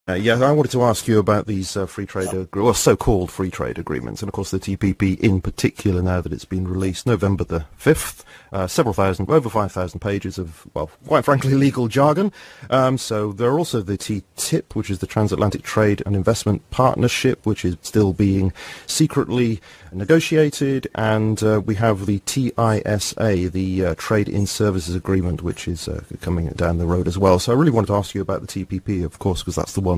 Yeah, I wanted to ask you about these or so-called free trade agreements, and of course the TPP in particular. Now that it's been released, November the 5th, several thousand, over 5,000 pages of, well, quite frankly, legal jargon. So there are also the TTIP, which is the Transatlantic Trade and Investment Partnership, which is still being secretly negotiated, and we have the TISA, the Trade in Services Agreement, which is coming down the road as well. So I really wanted to ask you about the TPP, of course, because that's the one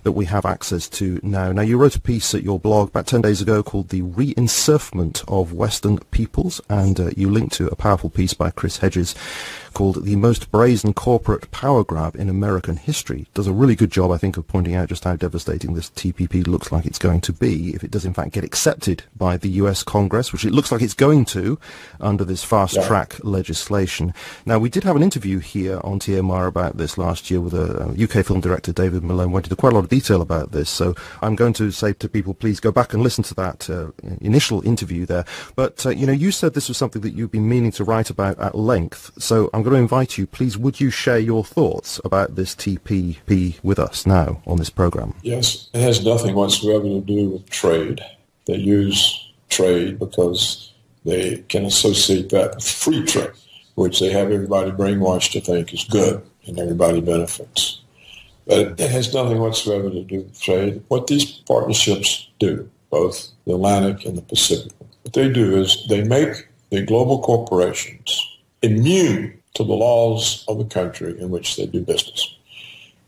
that we have access to now. Now, you wrote a piece at your blog about 10 days ago called The Reinsurfment of Western Peoples, and you linked to a powerful piece by Chris Hedges called The Most Brazen Corporate Power Grab in American History. Does a really good job, I think, of pointing out just how devastating this TPP looks like it's going to be if it does in fact get accepted by the US Congress, which it looks like it's going to under this fast-track legislation. Now, we did have an interview here on TMR about this last year with a UK film director, David Malone, went into quite a lot of detail about this. So I'm going to say to people, please go back and listen to that initial interview there. But, you said this was something that you've been meaning to write about at length. So I'm going to invite you, please, would you share your thoughts about this TPP with us now on this program? Yes, it has nothing whatsoever to do with trade. They use trade because they can associate that with free trade, which they have everybody brainwashed to think is good and everybody benefits. But it has nothing whatsoever to do with trade. What these partnerships do, both the Atlantic and the Pacific, what they do is they make the global corporations immune to the laws of the country in which they do business,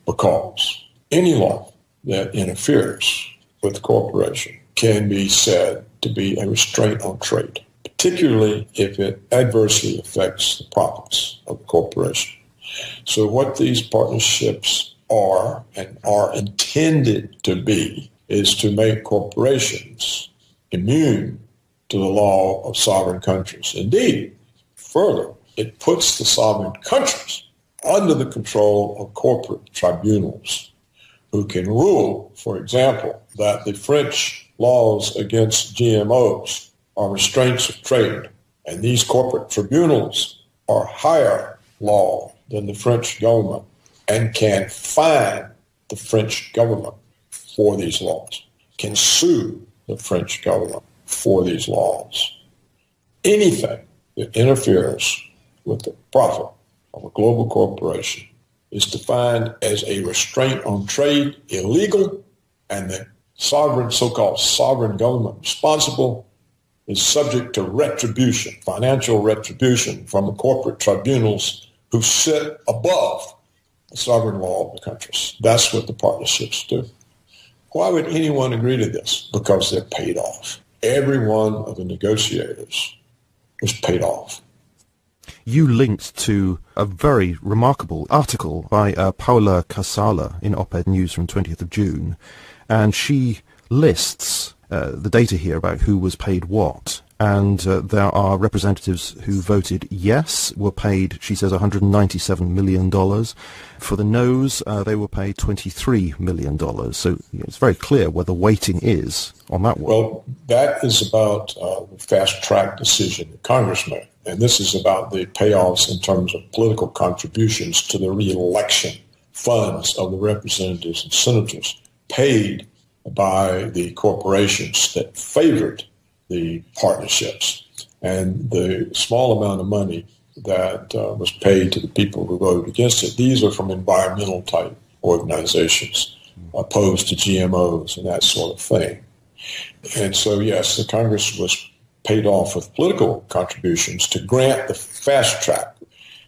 because any law that interferes with the corporation can be said to be a restraint on trade, particularly if it adversely affects the profits of the corporation. So what these partnerships are and are intended to be is to make corporations immune to the law of sovereign countries. Indeed, further, it puts the sovereign countries under the control of corporate tribunals who can rule, for example, that the French laws against GMOs are restraints of trade, and these corporate tribunals are higher law than the French government and can fine the French government for these laws, can sue the French government for these laws. Anything that interferes with the profit of a global corporation is defined as a restraint on trade, illegal, and the sovereign, so-called sovereign government responsible is subject to retribution, financial retribution from the corporate tribunals who sit above the sovereign law of the countries. That's what the partnerships do. Why would anyone agree to this? Because they're paid off. Every one of the negotiators was paid off. You linked to a very remarkable article by Paula Casala in Op-Ed News from 20th of June, and she lists the data here about who was paid what. And there are representatives who voted yes, were paid, she says, $197 million. For the no's, they were paid $23 million. So it's very clear where the weighting is on that one. Well, that is about the fast-track decision that Congress made. And this is about the payoffs in terms of political contributions to the re-election funds of the representatives and senators paid by the corporations that favored the partnerships. And the small amount of money that was paid to the people who voted against it, these are from environmental type organizations opposed to GMOs and that sort of thing. And so, yes, the Congress was paid off with political contributions to grant the fast track.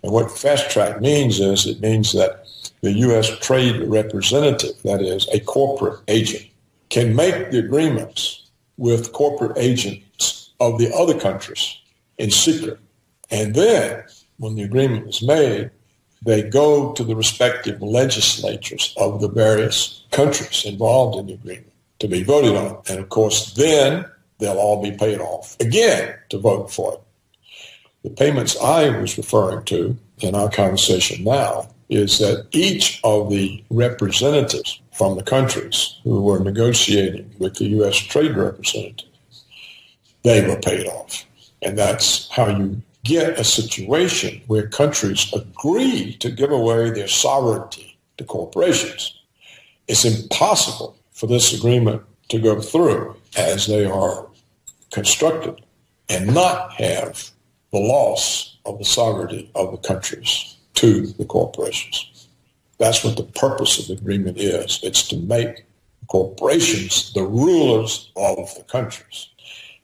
And what fast track means is it means that the U.S. trade representative, that is a corporate agent, can make the agreements with corporate agents of the other countries in secret. And then, when the agreement is made, they go to the respective legislatures of the various countries involved in the agreement to be voted on. And of course, then they'll all be paid off again to vote for it. The payments I was referring to in our conversation now is that each of the representatives from the countries who were negotiating with the U.S. trade representative, they were paid off. And that's how you get a situation where countries agree to give away their sovereignty to corporations. It's impossible for this agreement to go through as they are constructed and not have the loss of the sovereignty of the countries to the corporations. That's what the purpose of the agreement is. It's to make corporations the rulers of the countries.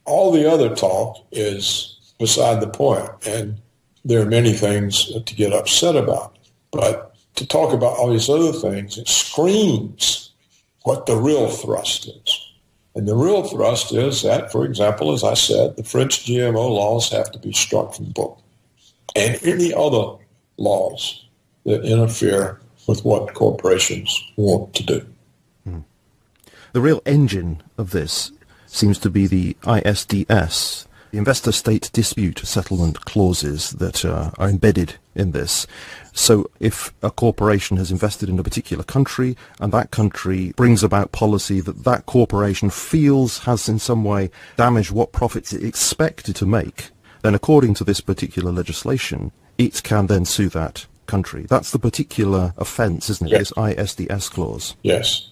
All the other talk is beside the point, and there are many things to get upset about. But to talk about all these other things, it screams what the real thrust is. And the real thrust is that, for example, as I said, the French GMO laws have to be struck from the book. And any other laws that interfere with what corporations want to do. The real engine of this seems to be the ISDS, the investor-state dispute settlement clauses that are embedded in this. So if a corporation has invested in a particular country and that country brings about policy that that corporation feels has in some way damaged what profits it expected to make, then according to this particular legislation, it can then sue that country. That's the particular offence, isn't it? Yes. This ISDS clause. Yes.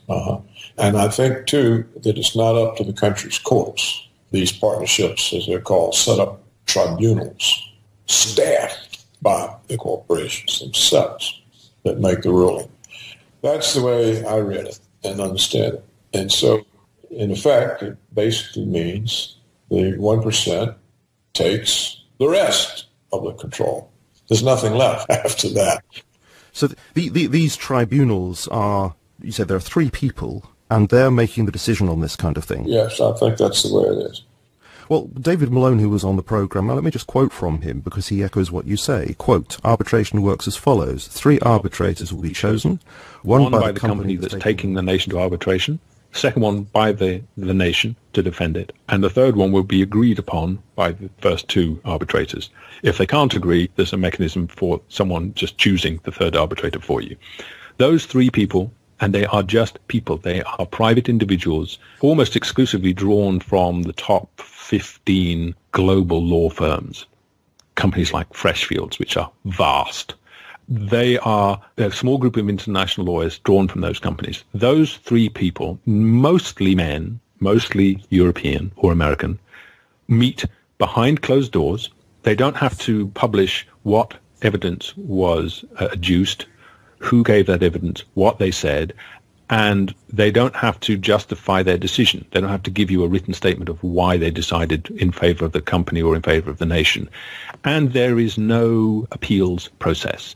And I think, too, that it's not up to the country's courts. These partnerships, as they're called, set up tribunals staffed by the corporations themselves that make the ruling. That's the way I read it and understand it. And so, in effect, it basically means the 1% takes the rest of the control. There's nothing left after that. So these tribunals are, you said there are 3 people, and they're making the decision on this kind of thing. Yes, I think that's the way it is. Well, David Malone, who was on the programme, let me just quote from him, because he echoes what you say. Quote, arbitration works as follows. 3 arbitrators will be chosen. One by the company that's taking the nation to arbitration. Second one by the nation to defend it. And the third one will be agreed upon by the first 2 arbitrators. If they can't agree, there's a mechanism for someone just choosing the third arbitrator for you. Those 3 people, and they are just people, they are private individuals, almost exclusively drawn from the top 15 global law firms, companies like Freshfields, which are vast. They're a small group of international lawyers drawn from those companies. Those 3 people, mostly men, mostly European or American, meet behind closed doors. They don't have to publish what evidence was adduced, who gave that evidence, what they said, and they don't have to justify their decision. They don't have to give you a written statement of why they decided in favor of the company or in favor of the nation. And there is no appeals process.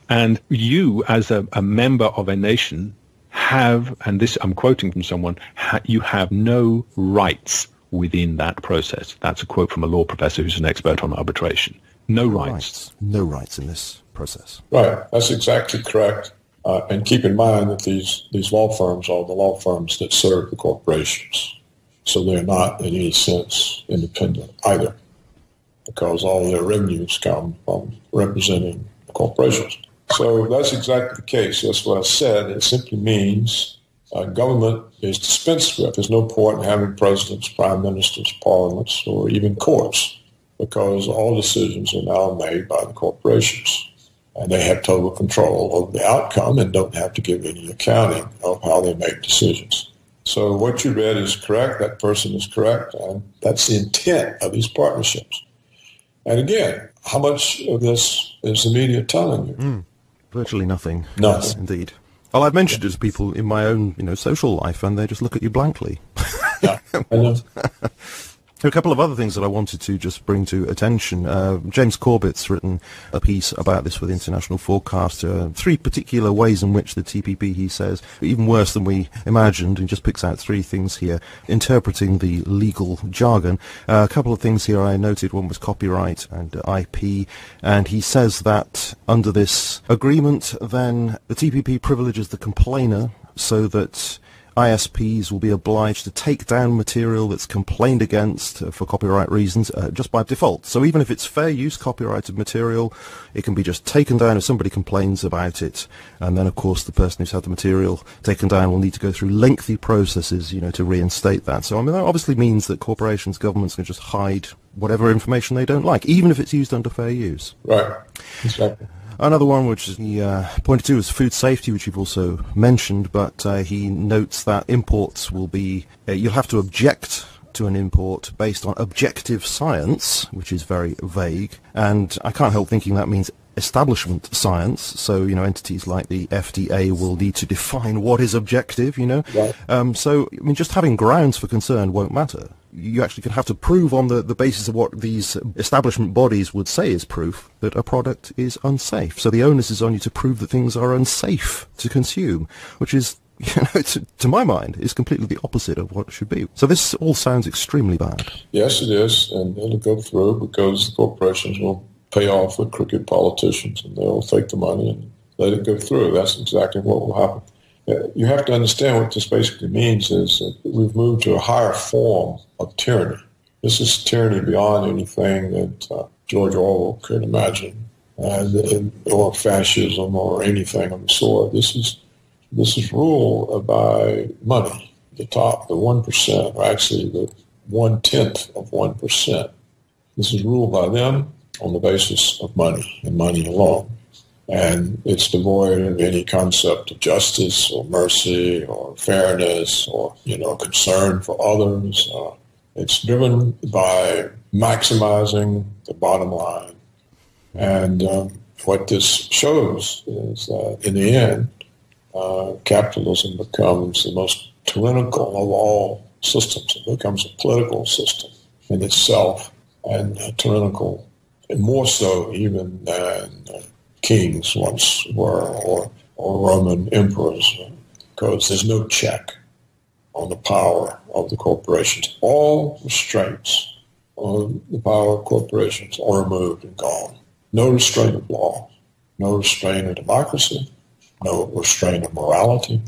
And you, as a member of a nation, have, and this I'm quoting from someone, you have no rights within that process. That's a quote from a law professor who's an expert on arbitration. No rights. No rights in this process. Right. That's exactly correct. And keep in mind that these law firms are the law firms that serve the corporations. So they're not in any sense independent either, because all their revenues come from representing the corporations. So that's exactly the case. That's what I said. It simply means government is dispensed with. There's no point in having presidents, prime ministers, parliaments, or even courts, because all decisions are now made by the corporations. And they have total control over the outcome and don't have to give any accounting of how they make decisions. So what you read is correct, that person is correct, and that's the intent of these partnerships. And again, how much of this is the media telling you? Virtually nothing. Nothing. Yes, indeed. Well, I've mentioned it to people in my own, social life, and they just look at you blankly. Yeah, I know. There are a couple of other things that I wanted to just bring to attention. James Corbett's written a piece about this with International Forecaster. 3 particular ways in which the TPP, he says, even worse than we imagined, and just picks out 3 things here, interpreting the legal jargon. A couple of things here I noted. One was copyright and IP. And he says that under this agreement, then the TPP privileges the complainer so that ISPs will be obliged to take down material that's complained against for copyright reasons just by default. So even if it's fair use copyrighted material, it can be just taken down if somebody complains about it. And then, of course, the person who's had the material taken down will need to go through lengthy processes, to reinstate that. So, that obviously means that corporations, governments can just hide whatever information they don't like, even if it's used under fair use. Right. Exactly. Another one which he pointed to is food safety, which you've also mentioned, but he notes that imports will be, you'll have to object to an import based on objective science, which is very vague, and I can't help thinking that means establishment science. So, entities like the FDA will need to define what is objective, Right. So, just having grounds for concern won't matter. You actually can have to prove on the basis of what these establishment bodies would say is proof that a product is unsafe. So the onus is on you to prove that things are unsafe to consume, which is, to my mind, is completely the opposite of what it should be. So this all sounds extremely bad. Yes, it is, and it'll go through because the corporations will pay off with crooked politicians, and they'll take the money and let it go through. That's exactly what will happen. You have to understand what this basically means is that we've moved to a higher form of tyranny. This is tyranny beyond anything that George Orwell could imagine, or fascism or anything of the sort. This is rule by money. The top, the 1%, or actually the 1/10 of 1%. This is ruled by them on the basis of money and money alone. And it's devoid of any concept of justice or mercy or fairness or, concern for others. It's driven by maximizing the bottom line. And what this shows is that in the end, capitalism becomes the most tyrannical of all systems. It becomes a political system in itself, and tyrannical, and more so even than kings once were, or Roman emperors, because there's no check on the power of the corporations. All restraints on the power of corporations are removed and gone. No restraint of law, no restraint of democracy, no restraint of morality.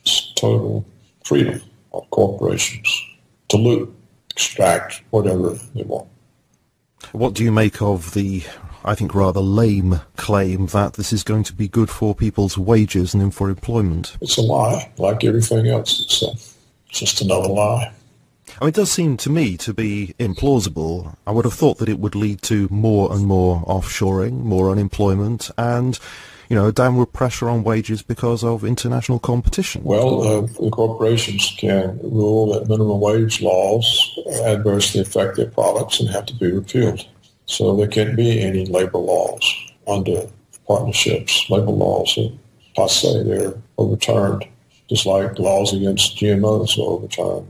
It's total freedom of corporations to loot, extract whatever they want. What do you make of the, I think, rather lame claim that this is going to be good for people's wages and for employment? It's a lie, like everything else. It's just another lie. It does seem to me to be implausible. I would have thought that it would lead to more and more offshoring, more unemployment, and, downward pressure on wages because of international competition. Well, the corporations can rule that minimum wage laws adversely affect their products and have to be repealed. So there can't be any labor laws under partnerships. Labor laws are passé, they're overturned, just like laws against GMOs are overturned.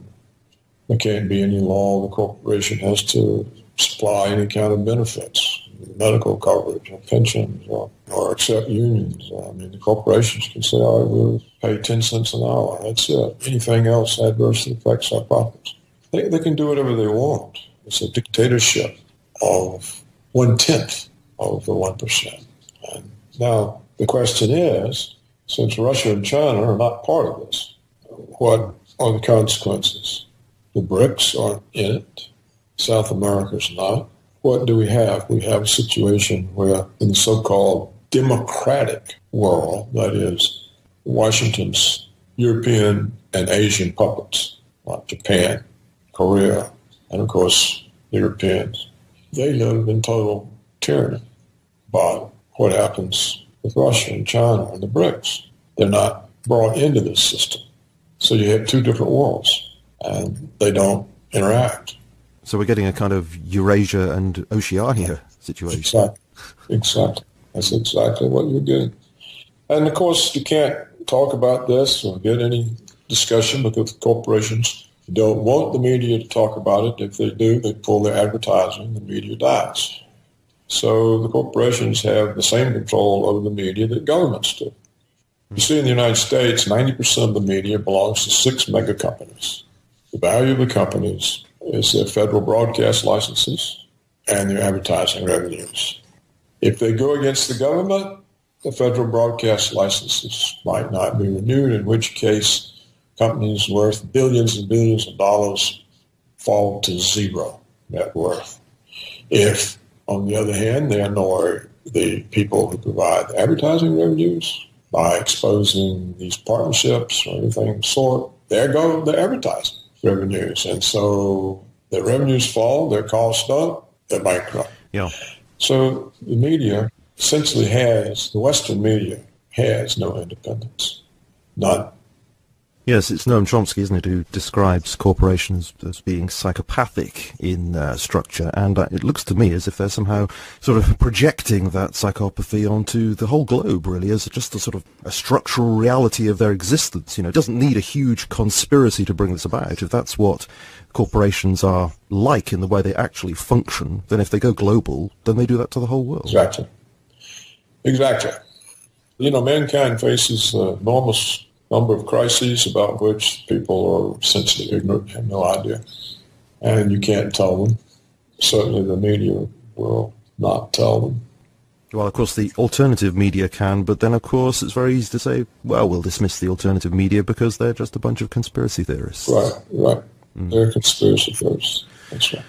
There can't be any law the corporation has to supply any kind of benefits, medical coverage or pensions or accept unions. The corporations can say, all right, we'll pay 10 cents an hour. That's it. Anything else adversely affects our profits. They can do whatever they want. It's a dictatorship of 1/10 of the 1%. And now the question is, since Russia and China are not part of this, what are the consequences? The BRICS aren't in it. South America's not. What do we have? We have a situation where in the so-called democratic world, that is, Washington's European and Asian puppets, like Japan, Korea, and of course the Europeans, they live in total tyranny. But what happens with Russia and China and the BRICS? They're not brought into this system. So you have two different worlds, and they don't interact. So we're getting a kind of Eurasia and Oceania situation. Exactly. That's exactly what you're getting. And of course, you can't talk about this or get any discussion because the corporations don't want the media to talk about it. If they do, they pull their advertising, the media dies. So the corporations have the same control over the media that governments do. You see, in the United States, 90% of the media belongs to 6 mega companies. The value of the companies is their federal broadcast licenses and their advertising revenues. If they go against the government, the federal broadcast licenses might not be renewed, in which case companies worth billions and billions of dollars fall to zero net worth. If, on the other hand, they annoy the people who provide the advertising revenues by exposing these partnerships or anything of the sort, there go the advertising revenues. And so their revenues fall, their costs don't, they're bankrupt. Yeah. So the media essentially the Western media has no independence. None. Yes, it's Noam Chomsky, isn't it, who describes corporations as being psychopathic in structure, and it looks to me as if they're somehow sort of projecting that psychopathy onto the whole globe, really, as just a sort of a structural reality of their existence. It doesn't need a huge conspiracy to bring this about. If that's what corporations are like in the way they actually function, then if they go global, then they do that to the whole world. Exactly. Mankind faces an enormous number of crises about which people are essentially ignorant, have no idea. And you can't tell them. Certainly the media will not tell them. Well, of course, the alternative media can, but then, of course, it's very easy to say, well, we'll dismiss the alternative media because they're just a bunch of conspiracy theorists. Right. They're conspiracy theorists. That's right.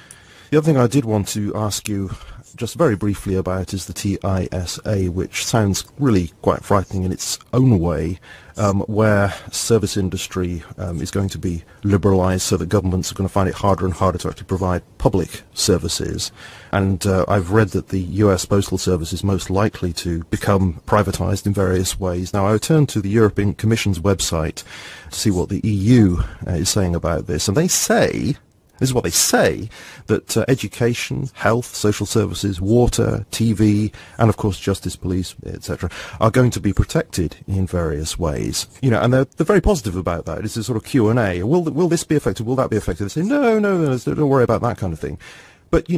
The other thing I did want to ask you just very briefly about is the TISA, which sounds really quite frightening in its own way, where service industry is going to be liberalised so that governments are going to find it harder and harder to actually provide public services. And I've read that the US Postal Service is most likely to become privatised in various ways. Now, I turned to the European Commission's website to see what the EU is saying about this, and they say... This is what they say, that education, health, social services, water, TV, and of course justice, police, etc., are going to be protected in various ways. And they're very positive about that. It's a sort of Q&A. Will this be affected? Will that be affected? They say, no, don't worry about that kind of thing. But,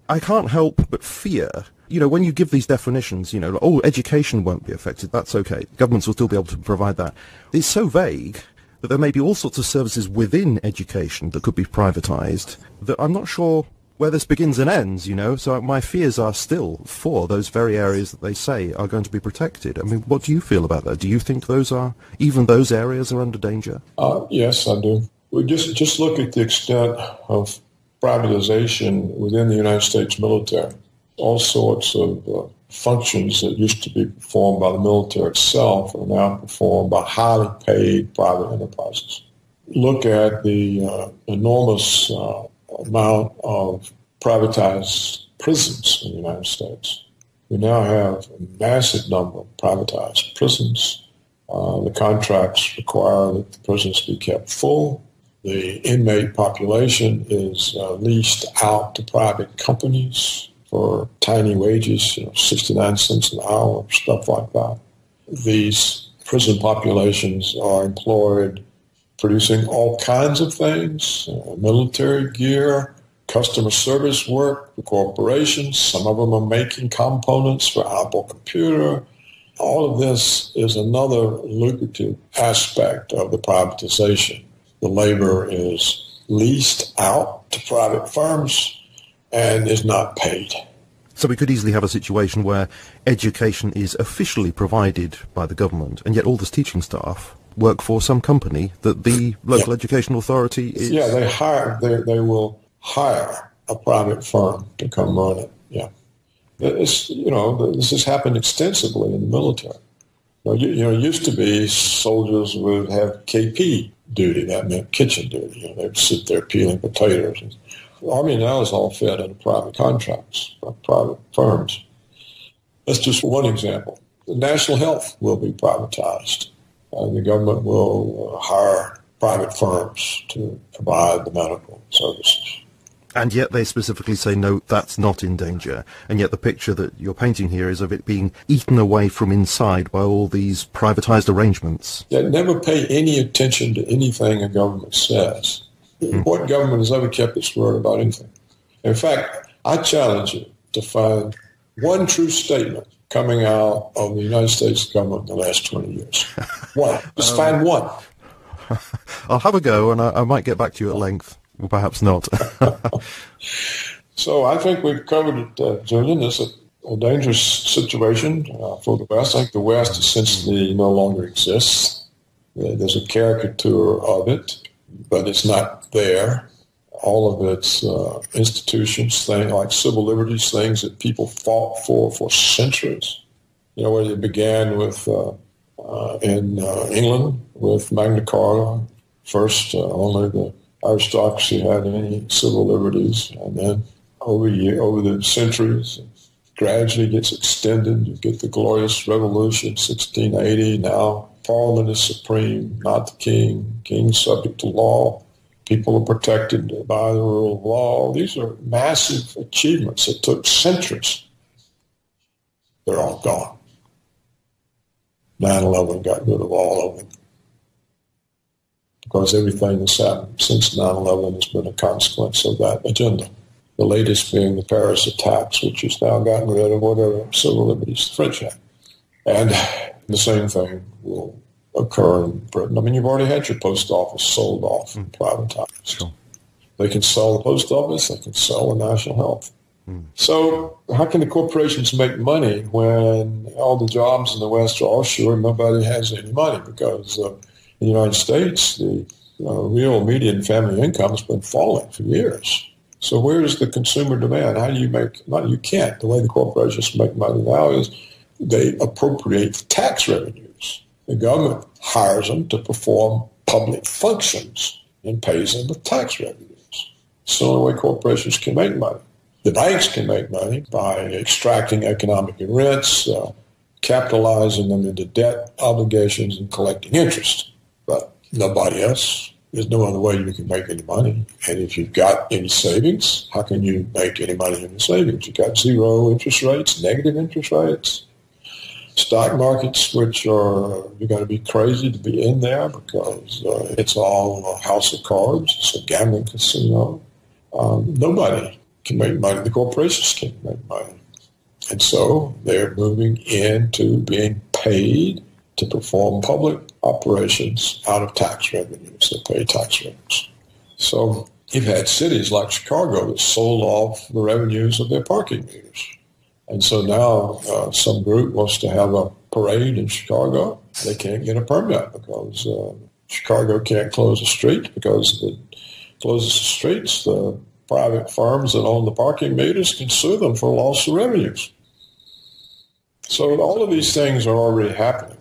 I can't help but fear, when you give these definitions, education won't be affected, that's okay. Governments will still be able to provide that. It's so vague that there may be all sorts of services within education that could be privatised, that I'm not sure where this begins and ends, So my fears are still for those very areas that they say are going to be protected. I mean, what do you feel about that? Do you think even those areas are under danger? Yes, I do. We just look at the extent of privatization within the United States military. All sorts of functions that used to be performed by the military itself are now performed by highly paid private enterprises. Look at the enormous amount of privatized prisons in the United States. We now have a massive number of privatized prisons. The contracts require that the prisons be kept full. The inmate population is leased out to private companies for tiny wages, 69 cents an hour, stuff like that. These prison populations are employed producing all kinds of things, military gear, customer service work for corporations. Some of them are making components for Apple Computer. All of this is another lucrative aspect of the privatization. The labor is leased out to private firms and is not paid. So we could easily have a situation where education is officially provided by the government, and yet all this teaching staff work for some company that the local education authority is... Yeah, they will hire a private firm to come run it, yeah. This has happened extensively in the military. It used to be soldiers would have KP duty, that meant kitchen duty. They'd sit there peeling potatoes. The Army now is all fed under private contracts by private firms. That's just one example. The national health will be privatized. The government will hire private firms to provide the medical services. And yet they specifically say, no, that's not in danger. And yet the picture that you're painting here is of it being eaten away from inside by all these privatized arrangements. Yeah, never pay any attention to anything a government says. What government has ever kept its word about anything? In fact, I challenge you to find one true statement coming out of the United States government in the last 20 years. One. Just find one. I'll have a go, and I might get back to you at length. Or perhaps not. So I think we've covered it, Julian. It's a dangerous situation for the West. I think the West essentially no longer exists. There's a caricature of it, but it's not there. All of its institutions, things like civil liberties, things that people fought for centuries. Where it began with in England with Magna Carta. First, only the aristocracy had any civil liberties, and then over the centuries, gradually gets extended. You get the Glorious Revolution, 1680. Now Parliament is supreme, not the king. King's subject to law. People are protected by the rule of law. These are massive achievements that took centuries. They're all gone. 9/11 got rid of all of them. Because everything that's happened since 9/11 has been a consequence of that agenda. The latest being the Paris attacks, which has now gotten rid of whatever civil liberties the French had. And the same thing will occur in Britain. I mean, you've already had your post office sold off and privatized. Sure. They can sell the post office. They can sell the national health. So how can the corporations make money when all the jobs in the West are offshore and nobody has any money? Because in the United States, the real median family income has been falling for years. So where is the consumer demand? How do you make money? You can't. The way the corporations make money now is they appropriate tax revenues. The government hires them to perform public functions and pays them with tax revenues. It's the only way corporations can make money. The banks can make money by extracting economic rents, capitalizing them into debt obligations, and collecting interest. But nobody else. There's no other way you can make any money. And if you've got any savings, how can you make any money in the savings? You've got zero interest rates, negative interest rates. Stock markets, which are, you've got to be crazy to be in there because it's all a house of cards. It's a gambling casino. Nobody can make money. The corporations can't make money. And so they're moving into being paid to perform public operations out of tax revenues. They pay tax revenues. So you've had cities like Chicago that sold off the revenues of their parking meters. And so now some group wants to have a parade in Chicago. They can't get a permit because Chicago can't close the street because if it closes the streets, the private firms that own the parking meters can sue them for loss of revenues. So all of these things are already happening.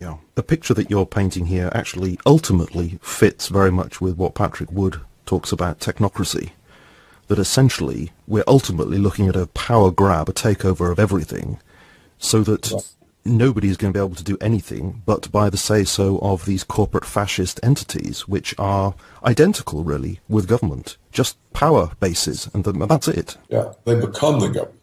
Yeah. The picture that you're painting here actually ultimately fits very much with what Patrick Wood talks about technocracy. That essentially we're ultimately looking at a power grab, a takeover of everything, so that nobody's going to be able to do anything but by the say-so of these corporate fascist entities, which are identical, really, with government. Just power bases, and that's it. Yeah, they become the government.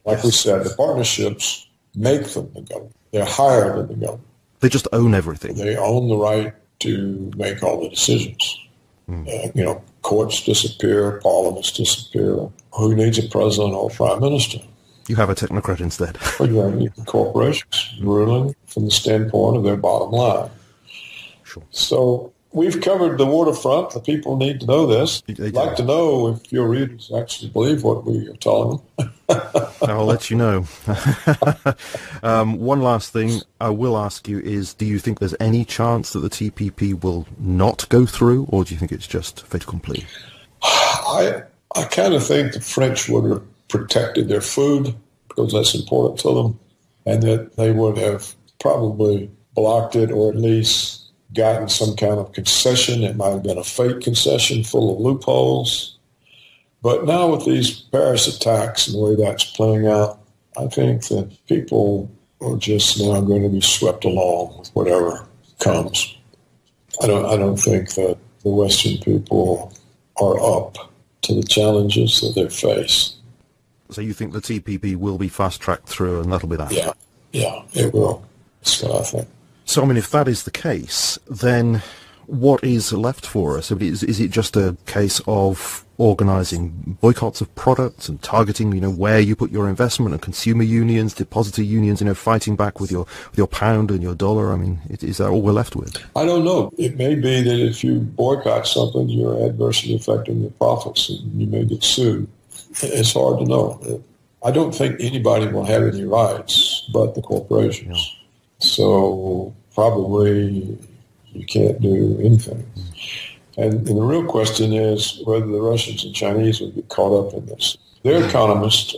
Like we said, the partnerships make them the government. They're higher than the government. They just own everything. They own the right to make all the decisions. Courts disappear, parliaments disappear. Who needs a president or prime minister? You have a technocrat instead. Corporations ruling from the standpoint of their bottom line. Sure. So we've covered the waterfront. The people need to know this. I'd like to know if your readers actually believe what we are telling them. I'll let you know. One last thing I will ask you is, do you think there's any chance that the TPP will not go through, or do you think it's just fait accompli? I kind of think the French would have protected their food because that's important to them, and that they would have probably blocked it or at least gotten some kind of concession. It might have been a fake concession full of loopholes. But now with these Paris attacks and the way that's playing out, I think that people are just now going to be swept along with whatever comes. I don't think that the Western people are up to the challenges that they face. So you think the TPP will be fast-tracked through and that'll be that? Yeah, it will. That's what I think. So, I mean, if that is the case, then what is left for us? I mean, is it just a case of organising boycotts of products and targeting, where you put your investment, and consumer unions, depositor unions, fighting back with your pound and your dollar? I mean, is that all we're left with? I don't know. It may be that if you boycott something, you're adversely affecting your profits and you may get sued. It's hard to know. I don't think anybody will have any rights but the corporations. Yeah. So probably you can't do anything. And the real question is whether the Russians and Chinese will get caught up in this. Their economists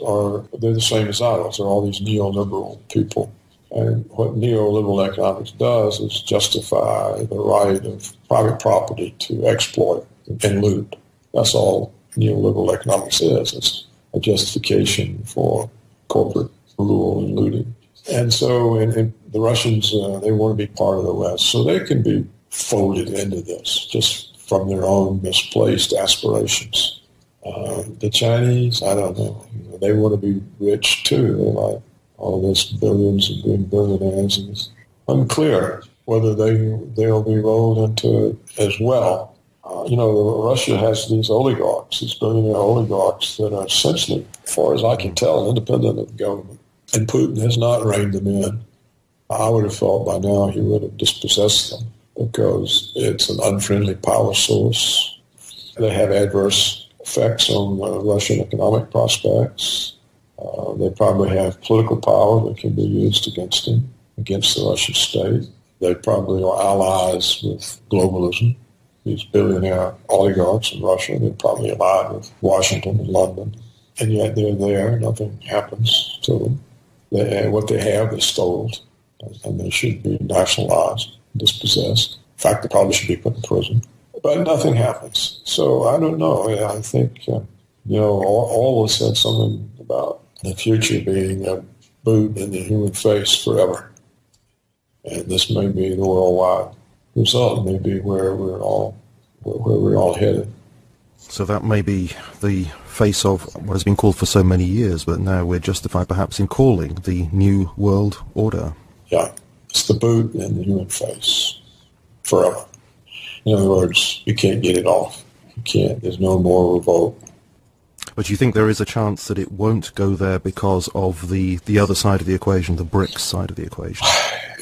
they're the same as ours. They're all these neoliberal people. And what neoliberal economics does is justify the right of private property to exploit and loot. That's all neoliberal economics is. It's a justification for corporate rule and looting. And so and the Russians, they want to be part of the West. So they can be folded into this just from their own misplaced aspirations. The Chinese, I don't know. They want to be rich too. They like all this billions and being billionaires. And it's unclear whether they'll be rolled into it as well. Russia has these oligarchs, these billionaire oligarchs that are essentially, as far as I can tell, independent of the government. And Putin has not reined them in. I would have thought by now he would have dispossessed them because it's an unfriendly power source. They have adverse effects on Russian economic prospects. They probably have political power that can be used against them, against the Russian state. They probably are allies with globalism. These billionaire oligarchs in Russia, they're probably allied with Washington and London. And yet they're there, nothing happens to them. What they have is stolen, and they should be nationalized, dispossessed. In fact, they probably should be put in prison. But nothing happens. So I don't know. I think, Orwell said something about the future being a boot in the human face forever. And this may be the worldwide result, may be where we're all headed. So that may be the face of what has been called for so many years, but now we're justified perhaps in calling the New World Order. Yeah, it's the boot in the human face forever. In other words, you can't get it off. You can't. There's no more revolt. But you think there is a chance that it won't go there because of the other side of the equation, the BRICS side of the equation?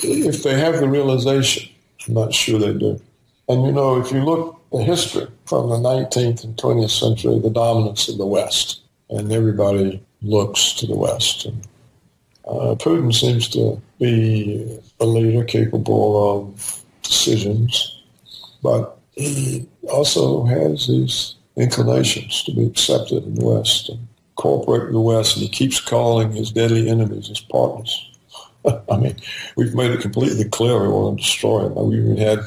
If they have the realization, I'm not sure they do. And if you look at history from the 19th and 20th century, the dominance of the West, and everybody looks to the West. And Putin seems to be a leader capable of decisions, but he also has these inclinations to be accepted in the West and cooperate with the West, and he keeps calling his deadly enemies his partners. I mean, we've made it completely clear we want to destroy him. We even had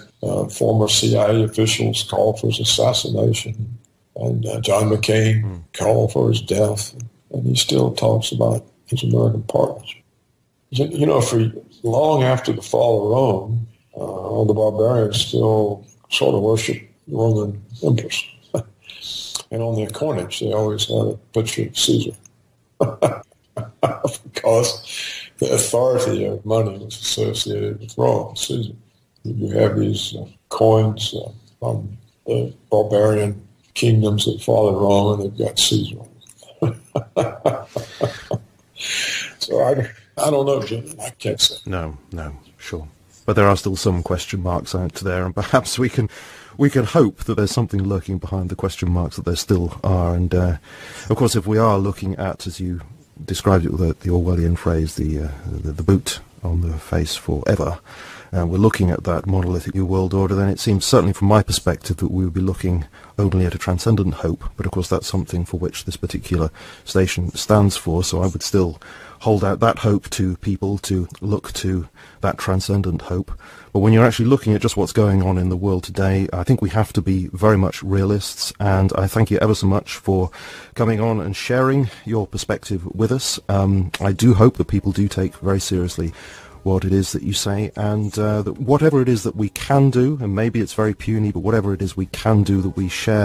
former CIA officials call for his assassination, and John McCain called for his death, and he still talks about his American partners. For long after the fall of Rome, the barbarians still sort of worship the Roman emperors. And on their coinage, they always had a picture of Caesar. Because the authority of money was associated with Rome, Caesar. You have these coins from the barbarian kingdoms that followed Rome, and they've got Caesar. So I don't know, Jim. I can't say. No, sure. But there are still some question marks out there, and perhaps we can hope that there's something lurking behind the question marks that there still are. And of course, if we are looking at, as you described it with the Orwellian phrase, the boot on the face forever, and we're looking at that monolithic New World Order, then it seems, certainly from my perspective, that we would be looking only at a transcendent hope. But of course, that's something for which this particular station stands for, so I would still hold out that hope to people to look to that transcendent hope. But when you're actually looking at just what's going on in the world today, I think we have to be very much realists, and I thank you ever so much for coming on and sharing your perspective with us. I do hope that people do take very seriously what it is that you say, and that whatever it is that we can do, and maybe it's very puny, but whatever it is we can do, that we share